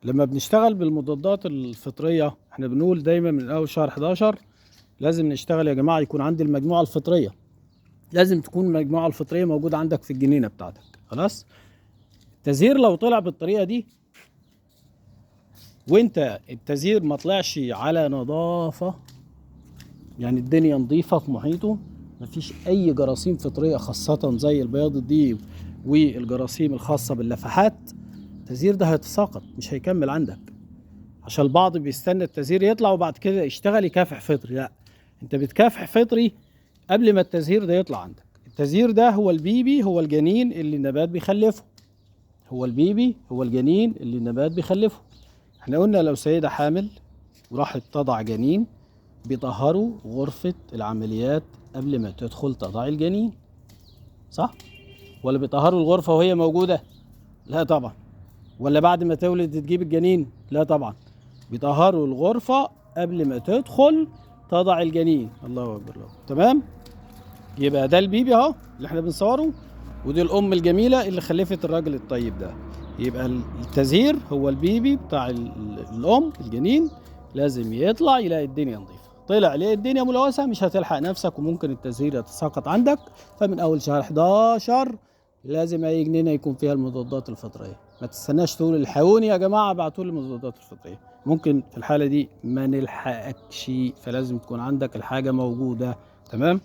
لما بنشتغل بالمضادات الفطرية احنا بنقول دايما من اول شهر 11 لازم نشتغل يا جماعة، يكون عندي المجموعة الفطرية. لازم تكون المجموعة الفطرية موجودة عندك في الجنينة بتاعتك. خلاص. التزهير لو طلع بالطريقة دي وانت التزهير ما طلعش على نظافة، يعني الدنيا نظيفة في محيطه، مفيش اي جراثيم فطرية خاصة زي البياض الديب والجراثيم الخاصة باللفحات، التزهير ده هيتساقط مش هيكمل عندك. عشان البعض بيستنى التزهير يطلع وبعد كده يشتغل يكافح فطري، لا، انت بتكافح فطري قبل ما التزهير ده يطلع عندك. التزهير ده هو البيبي، هو الجنين اللي النبات بيخلفه. هو البيبي هو الجنين اللي النبات بيخلفه. احنا قلنا لو سيدة حامل وراحت تضع جنين بيطهروا غرفة العمليات قبل ما تدخل تضع الجنين، صح؟ ولا بيطهروا الغرفة وهي موجودة؟ لا طبعا. ولا بعد ما تولد تجيب الجنين؟ لا طبعا. بيطهروا الغرفة قبل ما تدخل تضع الجنين. الله أكبر الله. تمام؟ يبقى ده البيبي اهو اللي احنا بنصوره، ودي الأم الجميلة اللي خلفت الراجل الطيب ده. يبقى التزهير هو البيبي بتاع الأم الجنين، لازم يطلع يلاقي الدنيا نظيفة. طلع يلاقي الدنيا ملوثة مش هتلحق نفسك وممكن التزهير يتساقط عندك. فمن أول شهر 11 لازم أي جنينة يكون فيها المضادات الفطرية. ما تستناش تقول الحقوني يا جماعة ابعتوا لي المضادات الفطرية، ممكن في الحالة دي ما نلحقكش، فلازم تكون عندك الحاجة موجودة. تمام؟